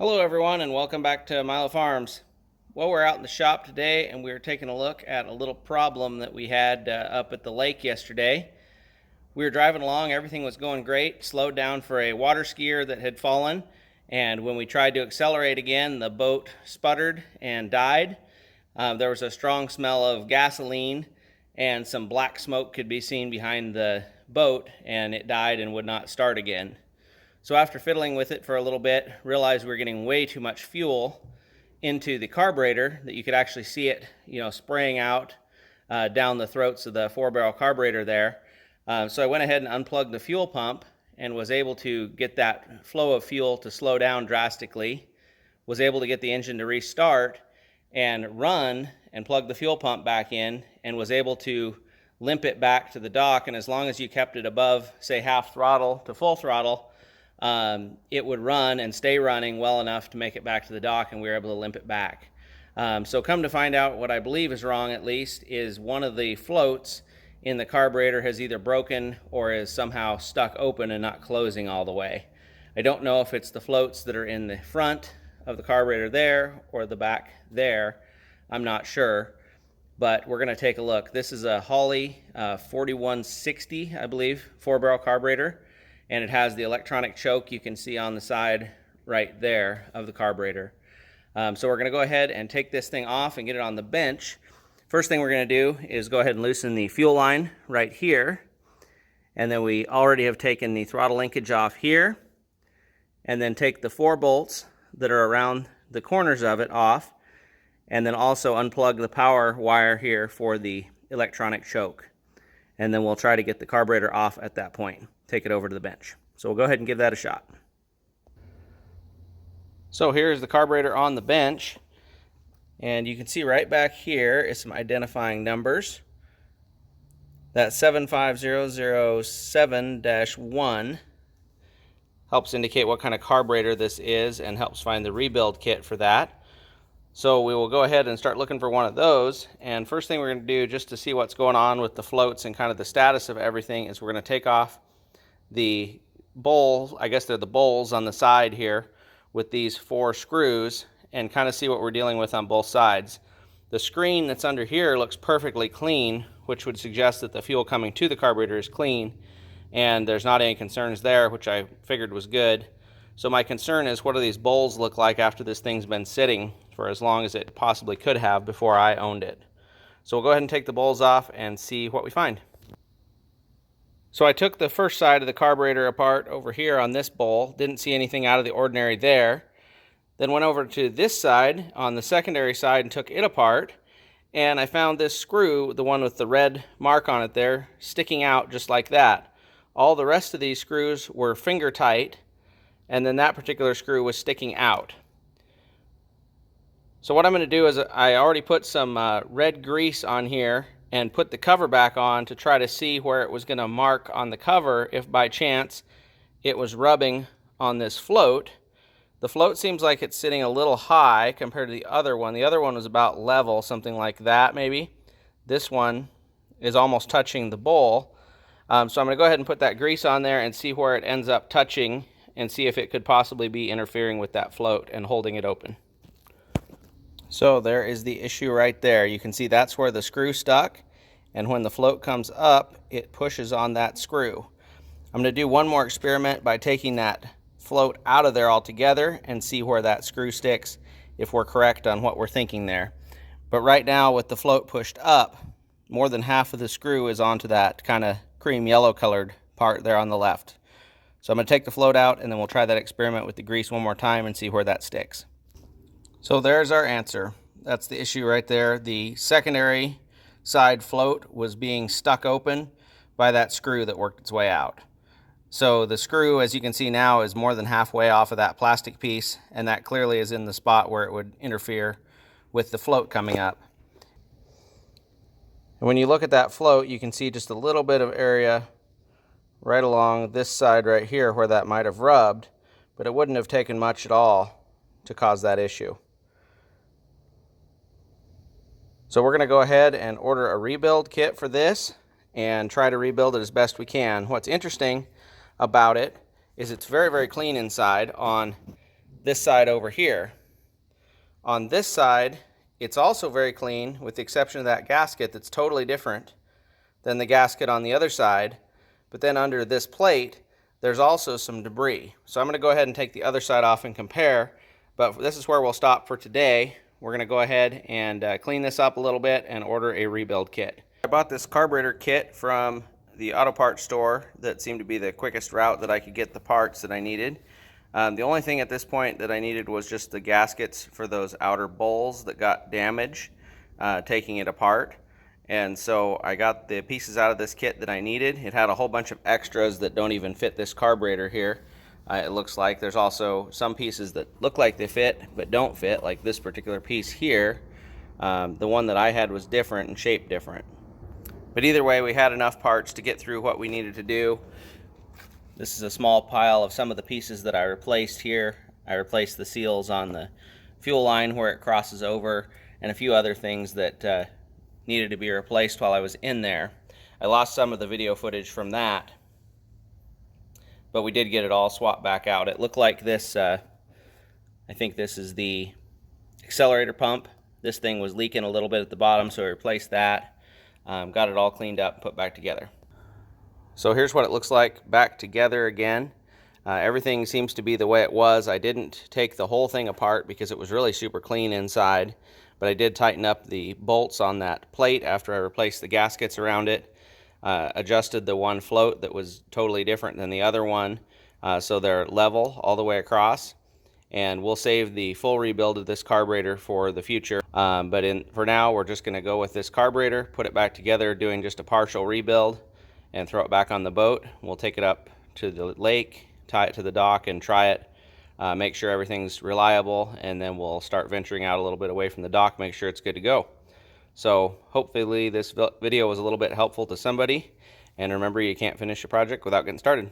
Hello everyone and welcome back to Milo Farms. Well, we're out in the shop today and we're taking a look at a little problem that we had up at the lake yesterday. We were driving along, everything was going great, slowed down for a water skier that had fallen, and when we tried to accelerate again, the boat sputtered and died. There was a strong smell of gasoline and some black smoke could be seen behind the boat, and it died and would not start again. So after fiddling with it for a little bit, realized we were getting way too much fuel into the carburetor, that you could actually see it, spraying out down the throats of the 4-barrel carburetor there. So I went ahead and unplugged the fuel pump and was able to get that flow of fuel to slow down drastically, was able to get the engine to restart and run and plug the fuel pump back in, and was able to limp it back to the dock. And as long as you kept it above, say, half throttle to full throttle, it would run and stay running well enough to make it back to the dock, and we were able to limp it back. So come to find out, what I believe is wrong at least is one of the floats in the carburetor has either broken or is somehow stuck open and not closing all the way. I don't know if it's the floats that are in the front of the carburetor there or the back there. I'm not sure, but we're going to take a look. This is a Holley 4160, I believe, 4-barrel carburetor. And it has the electronic choke you can see on the side right there of the carburetor. So we're going to go ahead and take this thing off and get it on the bench. First thing we're going to do is go ahead and loosen the fuel line right here. And then we already have taken the throttle linkage off here. And then take the 4 bolts that are around the corners of it off. And then also unplug the power wire here for the electronic choke. And then we'll try to get the carburetor off at that point. Take it over to the bench. So we'll go ahead and give that a shot. So here's the carburetor on the bench, and you can see right back here is some identifying numbers. That 75007-1 helps indicate what kind of carburetor this is and helps find the rebuild kit for that. So we will go ahead and start looking for one of those. And first thing we're going to do, just to see what's going on with the floats and kind of the status of everything, is we're going to take off the bowl, I guess they're the bowls on the side here, with these 4 screws and kind of see what we're dealing with on both sides. The screen that's under here looks perfectly clean, which would suggest that the fuel coming to the carburetor is clean and there's not any concerns there, which I figured was good. So my concern is, what do these bowls look like after this thing's been sitting for as long as it possibly could have before I owned it. So we'll go ahead and take the bowls off and see what we find. So I took the first side of the carburetor apart over here on this bowl, didn't see anything out of the ordinary there. Then went over to this side on the secondary side and took it apart, and I found this screw, the one with the red mark on it there, sticking out just like that. All the rest of these screws were finger tight, and then that particular screw was sticking out. So what I'm going to do is, I already put some red grease on here and put the cover back on to try to see where it was going to mark on the cover if by chance it was rubbing on this float. The float seems like it's sitting a little high compared to the other one. The other one was about level, something like that maybe. This one is almost touching the bowl. So I'm going to go ahead and put that grease on there and see where it ends up touching and see if it could possibly be interfering with that float and holding it open. So there is the issue right there. You can see that's where the screw stuck, and when the float comes up, it pushes on that screw. I'm going to do one more experiment by taking that float out of there altogether and see where that screw sticks, if we're correct on what we're thinking there. But right now, with the float pushed up, more than half of the screw is onto that kind of cream yellow colored part there on the left. So I'm going to take the float out, and then we'll try that experiment with the grease one more time and see where that sticks. So there's our answer. That's the issue right there. The secondary side float was being stuck open by that screw that worked its way out. So the screw, as you can see now, is more than halfway off of that plastic piece, and that clearly is in the spot where it would interfere with the float coming up. And when you look at that float, you can see just a little bit of area right along this side right here where that might have rubbed, but it wouldn't have taken much at all to cause that issue. So we're going to go ahead and order a rebuild kit for this and try to rebuild it as best we can. What's interesting about it is it's very, very clean inside on this side over here. On this side, it's also very clean, with the exception of that gasket that's totally different than the gasket on the other side. But then under this plate, there's also some debris. So I'm going to go ahead and take the other side off and compare. But this is where we'll stop for today. We're going to go ahead and clean this up a little bit and order a rebuild kit. I bought this carburetor kit from the auto parts store. That seemed to be the quickest route that I could get the parts that I needed. The only thing at this point that I needed was just the gaskets for those outer bowls that got damaged taking it apart. And so I got the pieces out of this kit that I needed. It had a whole bunch of extras that don't even fit this carburetor here. It looks like there's also some pieces that look like they fit but don't fit, like this particular piece here. The one that I had was different and shaped different. But either way, we had enough parts to get through what we needed to do. This is a small pile of some of the pieces that I replaced here. I replaced the seals on the fuel line where it crosses over, and a few other things that needed to be replaced while I was in there. I lost some of the video footage from that, but we did get it all swapped back out. It looked like this, I think this is the accelerator pump. This thing was leaking a little bit at the bottom, so I replaced that. Got it all cleaned up and put back together. So here's what it looks like back together again. Everything seems to be the way it was. I didn't take the whole thing apart because it was really super clean inside, but I did tighten up the bolts on that plate after I replaced the gaskets around it. Adjusted the one float that was totally different than the other one, so they're level all the way across. And we'll save the full rebuild of this carburetor for the future. For now, we're just going to go with this carburetor, put it back together, doing just a partial rebuild, and throw it back on the boat. We'll take it up to the lake, tie it to the dock, and try it. Make sure everything's reliable, and then we'll start venturing out a little bit away from the dock, make sure it's good to go. So hopefully this video was a little bit helpful to somebody. And remember, you can't finish a project without getting started.